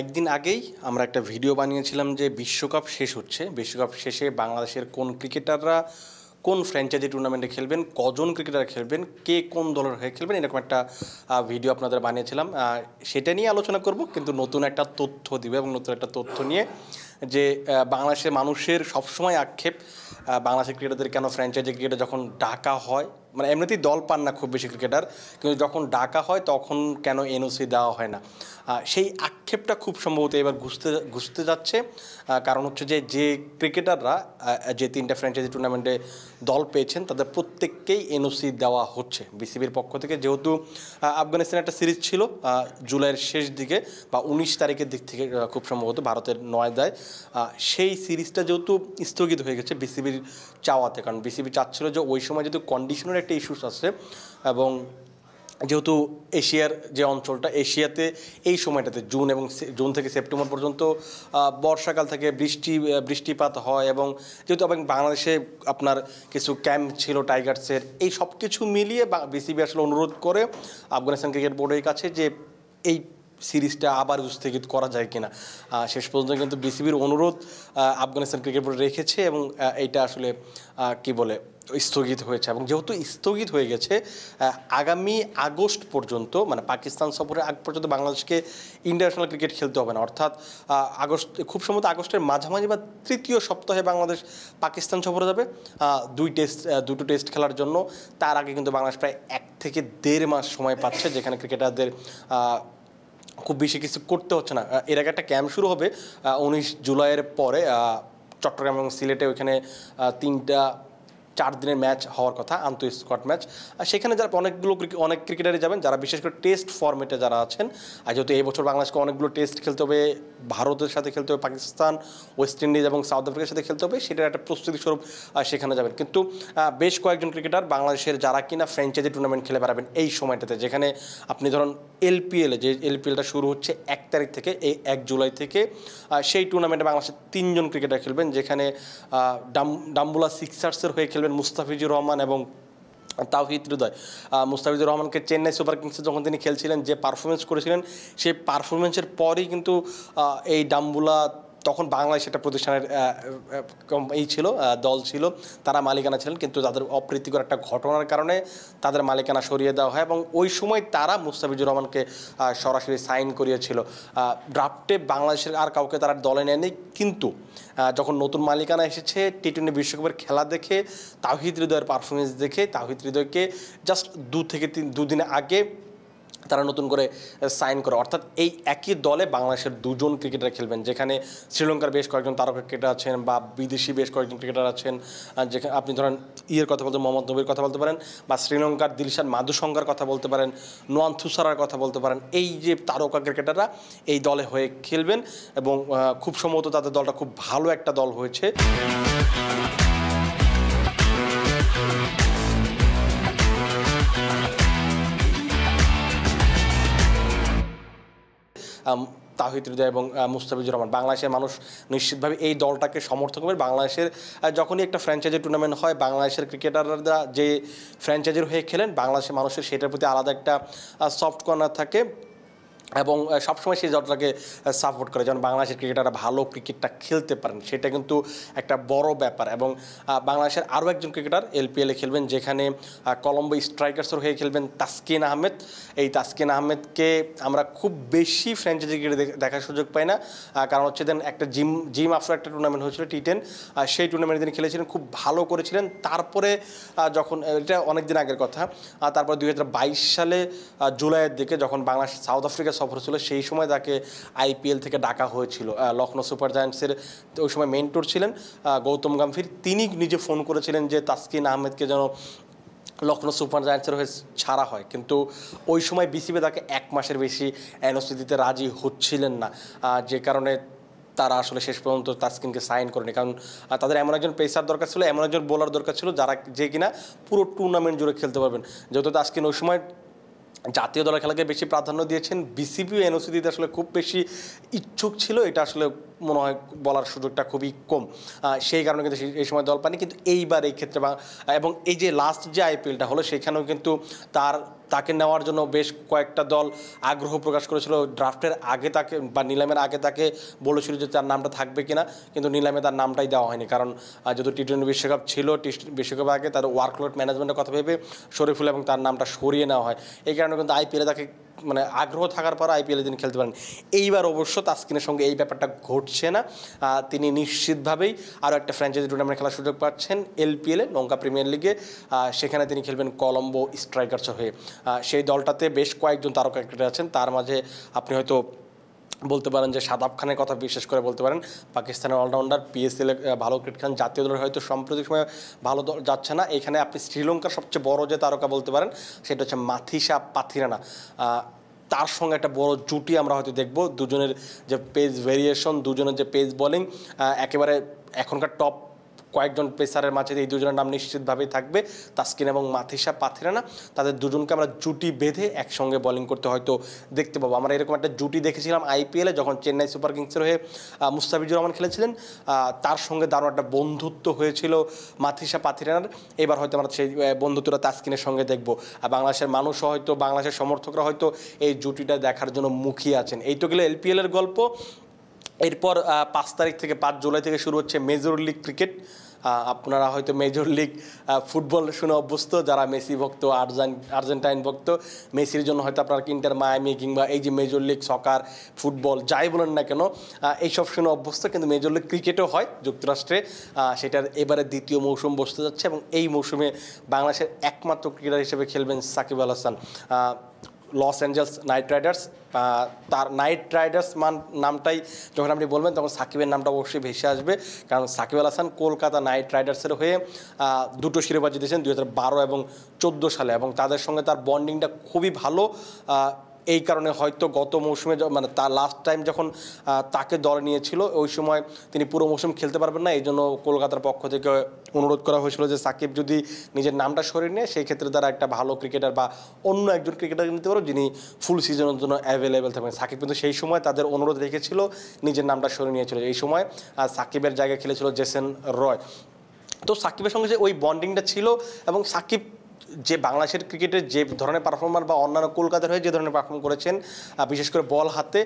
একদিন আগেই আমরা একটা ভিডিও বানিয়েছিলাম যে বিশ্বকাপ শেষ হচ্ছে, বিশ্বকাপ শেষে বাংলাদেশের কোন ক্রিকেটাররা কোন ফ্র্যাঞ্চাইজি টুর্নামেন্টে খেলবেন, কজন ক্রিকেটার খেলবেন, কে কোন দলের হয়ে খেলবেন, এরকম একটা ভিডিও আপনাদের বানিয়েছিলাম। সেটা নিয়ে আলোচনা করব, কিন্তু নতুন একটা তথ্য দিবে এবং নতুন একটা তথ্য নিয়ে যে বাংলাদেশের মানুষের সবসময় আক্ষেপ বাংলাদেশের ক্রিকেটারদের কেন ফ্র্যাঞ্চাইজি ক্রিকেটে যখন ডাকা হয়, মানে এমনিতেই দল পান না খুব বেশি ক্রিকেটার, কিন্তু যখন ডাকা হয় তখন কেন এনওসি দেওয়া হয় না, সেই আক্ষেপটা খুব সম্ভবত এবার ঘুষতে যাচ্ছে। কারণ হচ্ছে যে ক্রিকেটাররা যে তিনটা ফ্র্যাঞ্চাইজি টুর্নামেন্টে দল পেয়েছেন তাদের প্রত্যেককেই এনওসি দেওয়া হচ্ছে বিসিবির পক্ষ থেকে। যেহেতু আফগানিস্তানের একটা সিরিজ ছিল জুলাইয়ের শেষ দিকে বা 19 তারিখের দিক থেকে খুব সম্ভবত ভারতের নয়দায়, সেই সিরিজটা যেহেতু স্থগিত হয়ে গেছে বিসিবির চাওয়াতে, কারণ বিসিবি চাচ্ছিল যে ওই সময় যেহেতু কন্ডিশনের একটা ইস্যুস আছে এবং যেহেতু এশিয়ার যে অঞ্চলটা, এশিয়াতে এই সময়টাতে জুন থেকে সেপ্টেম্বর পর্যন্ত বর্ষাকাল থেকে বৃষ্টিপাত হয়, এবং যেহেতু বাংলাদেশে আপনার কিছু ক্যাম্প ছিল টাইগার্সের, এই সব কিছু মিলিয়ে বিসিবি আসলে অনুরোধ করে আফগানিস্তান ক্রিকেট বোর্ডের কাছে যে এই সিরিজটা আবার স্থগিত করা যায় কিনা। শেষ পর্যন্ত কিন্তু বিসিবির অনুরোধ আফগানিস্তান ক্রিকেট বোর্ড রেখেছে এবং এইটা আসলে স্থগিত হয়েছে। এবং যেহেতু স্থগিত হয়ে গেছে, আগামী আগস্ট পর্যন্ত, মানে পাকিস্তান সফরের আগ পর্যন্ত বাংলাদেশকে ইন্টারন্যাশনাল ক্রিকেট খেলতে হবে না। অর্থাৎ খুব সম্ভবত আগস্টের মাঝামাঝি বা তৃতীয় সপ্তাহে বাংলাদেশ পাকিস্তান সফরে যাবে দুটো টেস্ট খেলার জন্য। তার আগে কিন্তু বাংলাদেশ প্রায় 1 থেকে 1.5 মাস সময় পাচ্ছে, যেখানে ক্রিকেটারদের খুব বেশি কিছু করতে হচ্ছে না। এর আগে একটা ক্যাম্প শুরু হবে 19 জুলাইয়ের পরে চট্টগ্রাম এবং সিলেটে। ওইখানে 4 দিনের ম্যাচ হওয়ার কথা, আন্তঃ স্কোয়াড ম্যাচ। সেখানে যারা অনেক ক্রিকেটারই যাবেন, যারা বিশেষ করে টেস্ট ফর্মেটে যারা আছেন। আর যেহেতু এই বছর বাংলাদেশকে অনেকগুলো টেস্ট খেলতে হবে, ভারতের সাথে খেলতে হবে, পাকিস্তান, ওয়েস্ট ইন্ডিজ এবং সাউথ আফ্রিকার সাথে খেলতে হবে, সেটার একটা প্রস্তুতি স্বরূপ সেখানে যাবেন। কিন্তু বেশ কয়েকজন ক্রিকেটার বাংলাদেশের যারা কিনা ফ্র্যাঞ্চাইজি টুর্নামেন্ট খেলে বেড়াবেন এই সময়টাতে, যেখানে আপনি ধরুন এলপিএলটা শুরু হচ্ছে 1 তারিখ থেকে, এই 1 জুলাই থেকে। সেই টুর্নামেন্টে বাংলাদেশের 3 জন ক্রিকেটার খেলবেন, যেখানে ডাম্বুলা সিক্সার্সের হয়ে খেলবেন মুস্তাফিজুর রহমান এবং তাওহিদ হৃদয়। মুস্তাফিজুর রহমানকে চেন্নাই সুপার কিংসে যখন তিনি খেলছিলেন, যে পারফরমেন্স করেছিলেন, সেই পারফরমেন্সের পরই কিন্তু এই ডাম্বুলা, তখন বাংলাদেশ একটা প্রতিষ্ঠানের দল ছিল, তারা মালিকানা ছিলেন, কিন্তু তাদের অপ্রীতিকর একটা ঘটনার কারণে তাদের মালিকানা সরিয়ে দেওয়া হয় এবং ওই সময় তারা মুস্তাফিজুর রহমানকে সরাসরি সাইন করিয়েছিল। ড্রাফটে বাংলাদেশের আর কাউকে তারা দলে নেয়নি, কিন্তু যখন নতুন মালিকানা এসেছে টি-20 বিশ্বকাপের খেলা দেখে, তাওহিদ হৃদয়ের পারফরমেন্স দেখে, তাওহিদ হৃদয়কে জাস্ট 2 দিন আগে তারা নতুন করে সাইন করে। অর্থাৎ এই একই দলে বাংলাদেশের 2 জন ক্রিকেটার খেলবেন, যেখানে শ্রীলঙ্কার বেশ কয়েকজন তারকা ক্রিকেটার আছেন বা বিদেশি বেশ কয়েকজন ক্রিকেটার আছেন। যেখানে আপনি ধরেন কথা বলতে মোহাম্মদ নবীর কথা বলতে পারেন, বা শ্রীলঙ্কার দিলশান মাধুসঙ্গার কথা বলতে পারেন, নোয়ান থুসারার কথা বলতে পারেন। এই যে তারকা ক্রিকেটাররা এই দলে হয়ে খেলবেন এবং খুব সম্ভবত তাদের দলটা খুব ভালো একটা দল হয়েছে। তাওহিদ হৃদয় এবং মুস্তাফিজুর রহমান, বাংলাদেশের মানুষ নিশ্চিতভাবে এই দলটাকে সমর্থন করবে। বাংলাদেশের যখনই একটা ফ্র্যাঞ্চাইজি টুর্নামেন্ট হয়, বাংলাদেশের ক্রিকেটাররা যে ফ্র্যাঞ্চাইজির হয়ে খেলেন, বাংলাদেশের মানুষের সেটার প্রতি আলাদা একটা সফট কর্নার থাকে এবং সবসময় সেই দলটাকে সাপোর্ট করে, যেমন বাংলাদেশের ক্রিকেটাররা ভালো ক্রিকেটটা খেলতে পারেন, সেটা কিন্তু একটা বড় ব্যাপার। এবং বাংলাদেশের আরও একজন ক্রিকেটার এলপিএলে খেলবেন, যেখানে কলম্বো স্ট্রাইকার্সের হয়ে খেলবেন তাসকিন আহমেদ। এই তাসকিন আহমেদকে আমরা খুব বেশি ফ্র্যাঞ্চাইজি ক্রিকেটে দেখার সুযোগ পাই না, কারণ হচ্ছে দেন একটা জিম আফটার একটা টুর্নামেন্ট হয়েছিল টি10, সেই টুর্নামেন্টে তিনি খেলেছিলেন, খুব ভালো করেছিলেন। তারপরে যখন, এটা অনেক দিন আগের কথা, তারপর 2022 সালে জুলাইয়ের দিকে যখন বাংলাদেশ সাউথ আফ্রিকা সফর ছিল, সেই সময় তাকে আইপিএল থেকে ডাকা হয়েছিল। লখনৌ সুপার জায়ান্টসের ওই সময় মেন্টর ছিলেন গৌতম গম্ভীর, তিনি নিজে ফোন করেছিলেন যে তাসকিন আহমেদকে যেন লখনৌ সুপার জায়ান্টসের হয়ে ছাড়া হয়, কিন্তু ওই সময় বিসিবি তাকে 1 মাসের বেশি এনওসি দিতে রাজি হচ্ছিলেন না, যে কারণে তারা আসলে শেষ পর্যন্ত তাসকিনকে সাইন করেনি। কারণ তাদের এমন একজন পেসার দরকার ছিল, এমন একজন বোলার দরকার ছিল যে কিনা পুরো টুর্নামেন্ট জুড়ে খেলতে পারবেন। যেহেতু তাসকিন ওই সময় জাতীয় দলের খেলাকে বেশি প্রাধান্য দিয়েছেন, বিসিবিও এনওসি দিতে আসলে খুব বেশি ইচ্ছুক ছিল, এটা আসলে মনে হয় বলার সুযোগটা খুবই কম, সেই কারণে কিন্তু এই সময় দল পায়নি। কিন্তু এইবার এই ক্ষেত্রে এবং এই যে লাস্ট যে আইপিএলটা হলো, সেখানেও কিন্তু তাকে নেওয়ার জন্য বেশ কয়েকটা দল আগ্রহ প্রকাশ করেছিল। ড্রাফটের আগে তাকে বা নিলামের আগে তাকে বলেছিল যে তার নামটা থাকবে কিনা, কিন্তু নিলামে তার নামটাই দেওয়া হয়নি। কারণ যেহেতু টি-20 বিশ্বকাপ ছিল, বিশ্বকাপ আগে তার ওয়ার্কলোড ম্যানেজমেন্টের কথা ভেবে শরীফুল এবং তার নামটা সরিয়ে নেওয়া হয়। এই কারণে কিন্তু আইপিএলে তাকে মানে আগ্রহ থাকার পর আইপিএলে তিনি খেলতে পারেন। এইবার অবশ্য তাসকিনের সঙ্গে এই ব্যাপারটা ঘটছে না। তিনি নিশ্চিতভাবেই আরও একটা ফ্র্যাঞ্চাইজি টুর্নামেন্ট খেলার সুযোগ পাচ্ছেন এলপিএলে, লঙ্কা প্রিমিয়ার লিগে। সেখানে তিনি খেলবেন কলম্বো স্ট্রাইকার্স হয়ে। সেই দলটাতে বেশ কয়েকজন তারকা ক্রিকেটার আছেন, তার মাঝে আপনি হয়তো বলতে পারেন যে শাদাব খানের কথা বিশেষ করে বলতে পারেন। পাকিস্তানের অলরাউন্ডার, পিএসএলে ভালো ক্রিকেট খেলেন, জাতীয় দলের হয়তো সাম্প্রতিক সময়ে ভালো দল যাচ্ছে না। এখানে আপনি শ্রীলঙ্কার সবচেয়ে বড় যে তারকা বলতে পারেন সেটা হচ্ছে মাথিসা পাথিরানা। তার সঙ্গে একটা বড় জুটি আমরা হয়তো দেখব। দুজনের যে পেস ভেরিয়েশন, দুজনের যে পেস বোলিং, একেবারে এখনকার টপ কয়েকজন পেসারের মাঝে এই দুজনের নাম নিশ্চিতভাবেই থাকবে, তাসকিন এবং মাথিসা পাথিরানা। তাদের দুজনকে আমরা জুটি বেঁধে একসঙ্গে বোলিং করতে হয়তো দেখতে পাবো। আমরা এরকম একটা জুটি দেখেছিলাম আইপিএলে, যখন চেন্নাই সুপার কিংসের হয়ে মুস্তাফিজুর রহমান খেলেছিলেন। তার সঙ্গে দারুণ একটা বন্ধুত্ব হয়েছিল মাথিসা পাথিরানার। এবার হয়তো আমরা সেই বন্ধুত্বটা তাসকিনের সঙ্গে দেখব। বাংলাদেশের মানুষও হয়তো, বাংলাদেশের সমর্থকরা হয়তো এই জুটিটা দেখার জন্য মুখিয়ে আছেন। এই তো গেলে এলপিএলের গল্প। এরপর 5 তারিখ থেকে 5 জুলাই থেকে শুরু হচ্ছে মেজর লিগ ক্রিকেট। আপনারা হয়তো মেজর লিগ ফুটবল শুনে অভ্যস্ত, যারা মেসি ভক্ত, আর্জেন্টাইন ভক্ত। মেসির জন্য হয়তো আপনার ইন্টার মায়ামি কিংবা এই যে মেজর লিগ সকার, ফুটবল যাই বলেন না কেন, এইসব শুনে অভ্যস্ত। কিন্তু মেজর লিগ ক্রিকেটও হয় যুক্তরাষ্ট্রে, সেটার এবারে দ্বিতীয় মৌসুম বসতে যাচ্ছে এবং এই মৌসুমে বাংলাদেশের একমাত্র ক্রিকেটার হিসেবে খেলবেন Shakib Al Hasan. Los Angeles Knight Riders, তার নাইট রাইডার্স নামটাই যখন আপনি বলবেন তখন সাকিবের নামটা অবশ্যই ভেসে আসবে। কারণ সাকিব আল হাসান কলকাতা নাইট রাইডার্সের হয়ে 2টো শিরোপা জিতেছেন 2012 এবং 2014 সালে, এবং তাদের সঙ্গে তার বন্ডিংটা খুবই ভালো। এই কারণে হয়তো গত মৌসুমে মানে তার লাস্ট টাইম যখন তাকে দলে নিয়েছিল ওই সময় তিনি পুরো মৌসুম খেলতে পারবেন না, এই জন্য কলকাতার পক্ষ থেকে অনুরোধ করা হয়েছিল যে সাকিব যদি নিজের নামটা সরিয়ে নেয় সেই ক্ষেত্রে তারা একটা ভালো ক্রিকেটার বা অন্য একজন ক্রিকেটার নিতে পারো যিনি ফুল সিজনের জন্য অ্যাভেলেবেল থাকবেন। সাকিব কিন্তু সেই সময় তাদের অনুরোধ রেখেছিল, নিজের নামটা সরিয়ে নিয়েছিল। এই সময় সাকিবের জায়গায় খেলেছিল জেসন রয়। তো সাকিবের সঙ্গে যে ওই বন্ডিংটা ছিল, এবং সাকিব যে বাংলাদেশের ক্রিকেটের যে ধরনের পারফরমেন্স বা অন্যান্য কলকাতার হয়ে যে ধরনের পারফর্ম করেছেন, বিশেষ করে বল হাতে,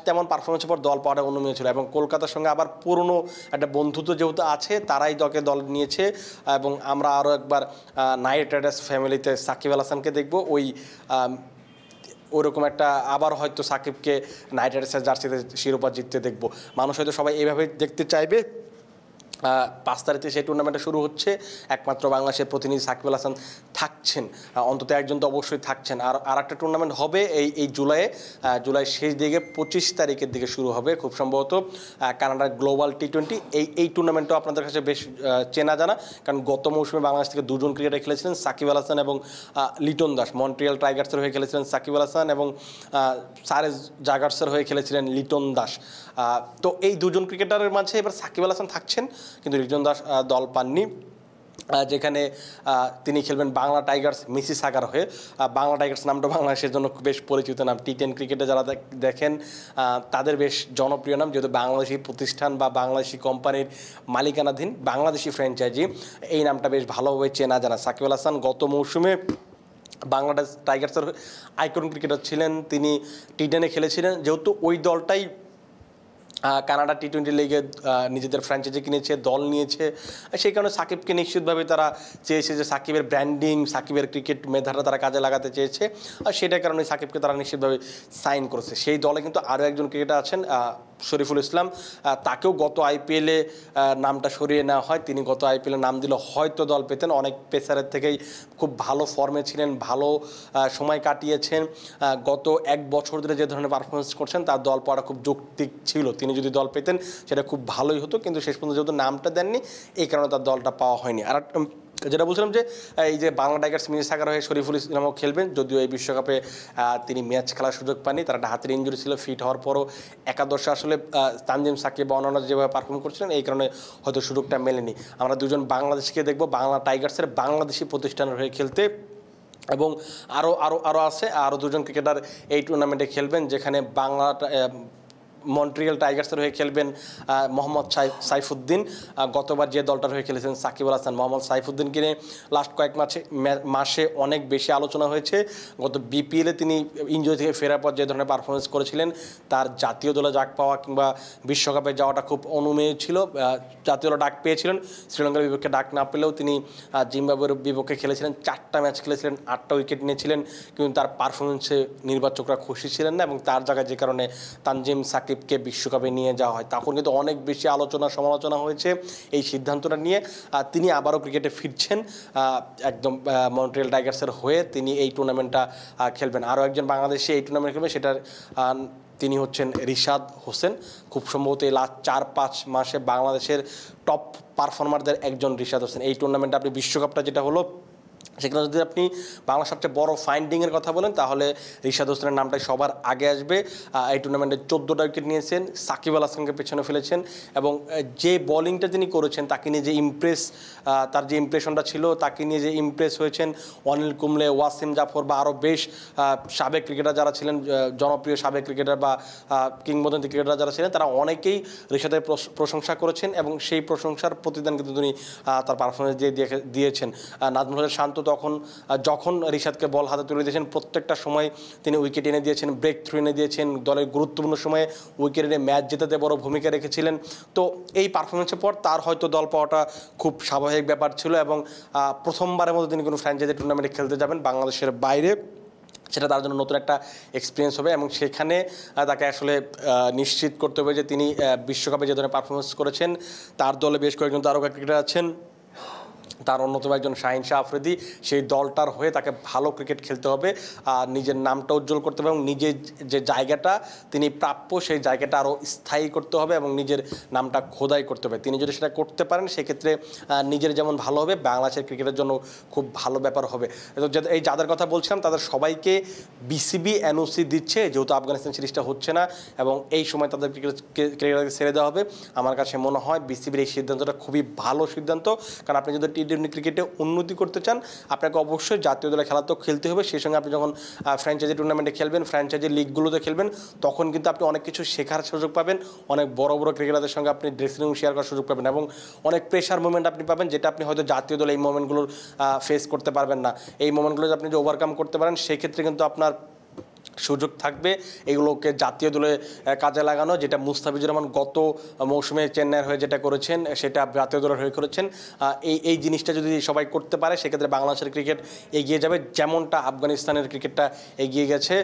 তেমন পারফরমেন্সের পর দল পাওয়াটা অনুমেয় ছিল। এবং কলকাতার সঙ্গে আবার পুরনো একটা বন্ধুত্ব যেহেতু আছে, তারাই দল নিয়েছে। এবং আমরা আরও একবার নাইট রাইডার্স ফ্যামিলিতে সাকিব আল হাসানকে দেখবো। ওরকম একটা আবার হয়তো সাকিবকে নাইট রাইডার্সের জার্সিতে শিরোপা জিততে দেখবো। মানুষ হয়তো সবাই এইভাবে দেখতে চাইবে। 5 তারিখে সেই টুর্নামেন্টটা শুরু হচ্ছে। একমাত্র বাংলাদেশের প্রতিনিধি সাকিব আল হাসান থাকছেন, অন্তত একজন তো অবশ্যই থাকছেন। আর একটা টুর্নামেন্ট হবে এই জুলাই শেষ দিকে 25 তারিখের দিকে শুরু হবে খুব সম্ভবত, কানাডার গ্লোবাল টি20। এই টুর্নামেন্টও আপনাদের কাছে বেশ চেনা জানা, কারণ গত মৌসুমে বাংলাদেশ থেকে 2জন ক্রিকেটার খেলেছিলেন, সাকিব আল হাসান এবং লিটন দাস। মন্ট্রিয়াল টাইগার্সের হয়ে খেলেছিলেন সাকিব আল হাসান এবং সারেজ জাগার্সের হয়ে খেলেছিলেন লিটন দাস। তো এই 2জন ক্রিকেটারের মাঝে এবার সাকিব আল হাসান থাকছেন, কিন্তু লিটন দাস দল পাননি, যেখানে তিনি খেলবেন বাংলা টাইগার্স মিসিসাগার হয়ে। বাংলা টাইগার্স নামটা বাংলাদেশের জন্য বেশ পরিচিত নাম। টি10 ক্রিকেটে যারা দেখেন তাদের বেশ জনপ্রিয় নাম, যেহেতু বাংলাদেশি প্রতিষ্ঠান বা বাংলাদেশি কোম্পানির মালিকানাধীন বাংলাদেশি ফ্র্যাঞ্চাইজি, এই নামটা বেশ ভালোভাবে চেনা জানা। সাকিব আল হাসান গত মৌসুমে বাংলাদেশ টাইগার্সের আইকন ক্রিকেটার ছিলেন, তিনি টি10-এ খেলেছিলেন। যেহেতু ওই দলটাই কানাডা টি20 লিগে নিজেদের ফ্র্যাঞ্চাইজি কিনেছে, দল নিয়েছে, সেই কারণে সাকিবকে নিশ্চিতভাবে তারা চেয়েছে যে সাকিবের ব্র্যান্ডিং, সাকিবের ক্রিকেট মেধাটা তারা কাজে লাগাতে চেয়েছে, আর সেটার কারণে সাকিবকে তারা নিশ্চিতভাবে সাইন করেছে। সেই দলে কিন্তু আরও একজন ক্রিকেটার আছেন শরীফুল ইসলাম, তাকেও গত আইপিএলে নামটা সরিয়ে নেওয়া হয়। তিনি গত আইপিএলে নাম দিলে হয়তো দল পেতেন। অনেক পেসারের থেকেই খুব ভালো ফর্মে ছিলেন, ভালো সময় কাটিয়েছেন। গত 1 বছর ধরে যে ধরনের পারফরমেন্স করছেন তার দল পাওয়াটা খুব যৌক্তিক ছিল। তিনি যদি দল পেতেন সেটা খুব ভালোই হতো, কিন্তু শেষ পর্যন্ত যেহেতু নামটা দেননি এই কারণে তার দলটা পাওয়া হয়নি। আর যেটা বলছিলাম যে এই যে বাংলা টাইগার্স মিসিসাগার হয়ে শরীফুল ইসলামও খেলবেন, যদিও এই বিশ্বকাপে তিনি ম্যাচ খেলার সুযোগ পাননি, তার একটা হাতের ইঞ্জুরি ছিল। ফিট হওয়ার পরও একাদশে আসলে তানজিম সাকিব বা অন্যান্য যেভাবে পারফর্ম করছিলেন এই কারণে হয়তো সুযোগটা মেলেনি। আমরা 2জন বাংলাদেশকে দেখব বাংলা টাইগার্সের বাংলাদেশি প্রতিষ্ঠানের হয়ে খেলতে, এবং আরও আছে আরও 2জন ক্রিকেটার এই টুর্নামেন্টে খেলবেন, যেখানে মন্ট্রিয়াল টাইগার্সের হয়ে খেলবেন মোহাম্মদ সাইফুদ্দিন। গতবার যে দলটার হয়ে খেলেছেন সাকিব আল হাসান, মোহাম্মদ সাইফুদ্দিনকে নিয়ে লাস্ট কয়েক মাসে অনেক বেশি আলোচনা হয়েছে। গত বিপিএলে তিনি ইনজুরি থেকে ফেরার পর যে ধরনের পারফরমেন্স করেছিলেন, তার জাতীয় দলে ডাক পাওয়া কিংবা বিশ্বকাপে যাওয়াটা খুব অনুমেয় ছিল। জাতীয় দলে ডাক পেয়েছিলেন, শ্রীলঙ্কার বিপক্ষে ডাক না পেলেও তিনি জিম্বাবুয়ের বিপক্ষে খেলেছিলেন, 4টা ম্যাচ খেলেছিলেন, 8টা উইকেট নিয়েছিলেন, কিন্তু তার পারফরমেন্সে নির্বাচকরা খুশি ছিলেন না এবং তার জায়গায় যে কারণে তানজিম সাকিবকে বিশ্বকাপে নিয়ে যাওয়া হয়, তখন কিন্তু অনেক বেশি আলোচনা সমালোচনা হয়েছে এই সিদ্ধান্তটা নিয়ে। তিনি আবারও ক্রিকেটে ফিরছেন, একদম মন্ট্রিয়াল টাইগার্সের হয়ে তিনি এই টুর্নামেন্টটা খেলবেন। আরও একজন বাংলাদেশি এই টুর্নামেন্ট খেলবেন, সেটার তিনি হচ্ছেন রিশাদ হোসেন। খুব সম্ভবত এই লাস্ট 4-5 মাসে বাংলাদেশের টপ পারফর্মারদের একজন রিশাদ হোসেন। এই টুর্নামেন্টে আপনি বিশ্বকাপটা যেটা হলো, সেখানে যদি আপনি বাংলার সবচেয়ে বড় ফাইন্ডিংয়ের কথা বলেন, তাহলে রিশাদ হোসেনের নামটাই সবার আগে আসবে। এই টুর্নামেন্টে 14টা উইকেট নিয়েছেন, সাকিব আল হাসানকে পেছনে ফেলেছেন এবং যে বোলিংটা তিনি করেছেন তাকে নিয়ে যে তার যে ইমপ্রেশনটা ছিল, তাকে নিয়ে যে ইমপ্রেস হয়েছেন অনিল কুম্বলে, ওয়াসিম জাফর বা আরও বেশ সাবেক ক্রিকেটার যারা ছিলেন, জনপ্রিয় সাবেক ক্রিকেটার বা কিংবদন্তি ক্রিকেটার যারা ছিলেন, তারা অনেকেই রিশাদের প্রশংসা করেছেন এবং সেই প্রশংসার প্রতিদান কিন্তু তিনি তার পারফরমেন্স দিয়েছেন। নাজমুল হাসান শান্ত যখন রিশাদকে বল হাতে তুলে দিয়েছেন, প্রত্যেকটা সময় তিনি উইকেট এনে দিয়েছেন, ব্রেক থ্রু এনে দিয়েছেন, দলের গুরুত্বপূর্ণ সময়ে উইকেট এনে ম্যাচ জেতাতে বড় ভূমিকা রেখেছিলেন। তো এই পারফরমেন্সের পর তার হয়তো দল পাওয়াটা খুব স্বাভাবিক ব্যাপার ছিল এবং প্রথমবারের মতো তিনি কোনো ফ্র্যাঞ্চাইজি টুর্নামেন্টে খেলতে যাবেন বাংলাদেশের বাইরে, সেটা তার জন্য নতুন একটা এক্সপিরিয়েন্স হবে এবং সেখানে তাকে আসলে নিশ্চিত করতে হবে যে তিনি বিশ্বকাপে যে ধরনের পারফরমেন্স করেছেন, তার দলে বেশ কয়েকজন তারকা ক্রিকেটার আছেন, তার অন্যতম একজন শাহিন শাহ আফ্রিদি, সেই দলটার হয়ে তাকে ভালো ক্রিকেট খেলতে হবে, নিজের নামটা উজ্জ্বল করতে হবে এবং নিজের যে জায়গাটা তিনি প্রাপ্য সেই জায়গাটা আরও স্থায়ী করতে হবে এবং নিজের নামটা খোদাই করতে হবে। তিনি যদি সেটা করতে পারেন, সেক্ষেত্রে নিজের যেমন ভালো হবে, বাংলাদেশের ক্রিকেটের জন্য খুব ভালো ব্যাপার হবে। তো এই যাদের কথা বলছিলাম তাদের সবাইকে বিসিবি এনওসি দিচ্ছে, যেহেতু আফগানিস্তান সিরিজটা হচ্ছে না এবং এই সময় তাদের ক্রিকেটারকে ছেড়ে দেওয়া হবে। আমার কাছে মনে হয় বিসিবির এই সিদ্ধান্তটা খুবই ভালো সিদ্ধান্ত, কারণ আপনি যদি টি-20 ক্রিকেটে উন্নতি করতে চান, আপনাকে অবশ্যই জাতীয় দলে খেলা তো খেলতে হবে, সেই সঙ্গে আপনি যখন ফ্র্যাঞ্চাইজি টুর্নামেন্টে খেলবেন, ফ্র্যাঞ্চাইজি লিগগুলোতে খেলবেন, তখন কিন্তু আপনি অনেক কিছু শেখার সুযোগ পাবেন, অনেক বড় বড় ক্রিকেটারদের সঙ্গে আপনি ড্রেসিং রুম শেয়ার করার সুযোগ পাবেন এবং অনেক প্রেশার মুভমেন্ট আপনি পাবেন, যেটা আপনি হয়তো জাতীয় দলে এই মোমেন্টগুলো ফেস করতে পারবেন না। এই মোমেন্টগুলো আপনি যে ওভারকাম করতে পারেন, সেক্ষেত্রে কিন্তু আপনার সুযোগ থাকবে এগুলোকে জাতীয় দলে কাজে লাগানো, যেটা মুস্তাফিজুর রহমান গত মৌসুমে চেন্নাইয়ের হয়ে যেটা করেছেন, সেটা জাতীয় দলের হয়ে করেছেন। এই জিনিসটা যদি সবাই করতে পারে, সেক্ষেত্রে বাংলাদেশের ক্রিকেট এগিয়ে যাবে, যেমনটা আফগানিস্তানের ক্রিকেটটা এগিয়ে গেছে।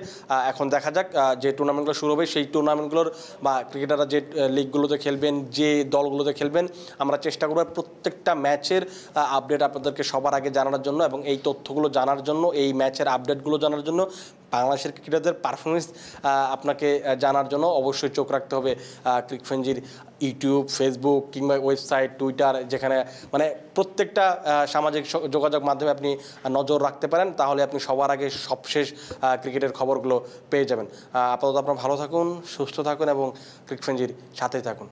এখন দেখা যাক যে টুর্নামেন্টগুলো শুরু হবে, সেই টুর্নামেন্টগুলোর বা ক্রিকেটাররা যে লিগগুলোতে খেলবেন, যে দলগুলোতে খেলবেন, আমরা চেষ্টা করব প্রত্যেকটা ম্যাচের আপডেট আপনাদেরকে সবার আগে জানানোর জন্য এবং এই তথ্যগুলো জানার জন্য, এই ম্যাচের আপডেটগুলো জানার জন্য, বাংলাদেশের ক্রিকেটারদের পারফরমেন্স আপনাকে জানার জন্য অবশ্যই চোখ রাখতে হবে ক্রিকফেঞ্জির ইউটিউব, ফেসবুক কিংবা ওয়েবসাইট, টুইটার, যেখানে মানে প্রত্যেকটা সামাজিক যোগাযোগ মাধ্যমে আপনি নজর রাখতে পারেন, তাহলে আপনি সবার আগে সবশেষ ক্রিকেটের খবরগুলো পেয়ে যাবেন। আপাতত আপনারা ভালো থাকুন, সুস্থ থাকুন এবং ক্রিকফেঞ্জির সাথেই থাকুন।